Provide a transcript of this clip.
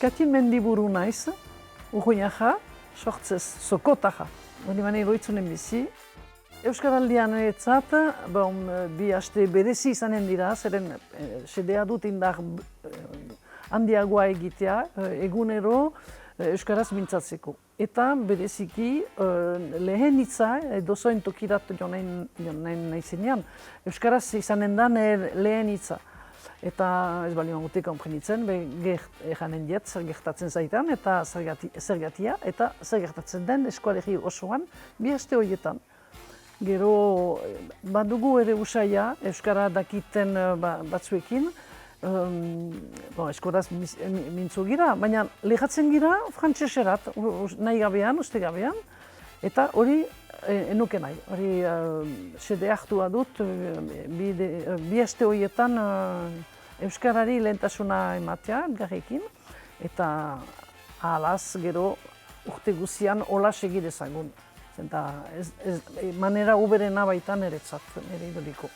Katin mendiburu naiz, urruinaja, sortzez, sokotaja. Hori mani loitzunen bizi. Euskaraldian eretzat, bi aste berezi izanen dira, zeren sedea dut indar handiagoa egitea, egunero Euskaraz mintzatzeko. Eta bereziki lehen hitza, dozoen tokirat joan naizenean, Euskaraz izanen da lehen hitza. Eta ez bali magute konprenitzen, eranen diet zer gertatzen zaitan eta zergatia, eta zer gertatzen den eskualegi osoan bi aste horietan. Gero badugu ere usaia Euskara dakiten batzuekin, eskoraz mintzu gira, baina lehatzen gira frantseserat, nahi gabean, uste gabean, eta hori enuke nahi. Hori sede hartua dut, bi aste horietan Euskarari lehentasuna ematea, elgarrekin, eta ahalaz gero urte guzian hola segi dezagun. Eta manera uberena baitan eretzat, ere iduriko.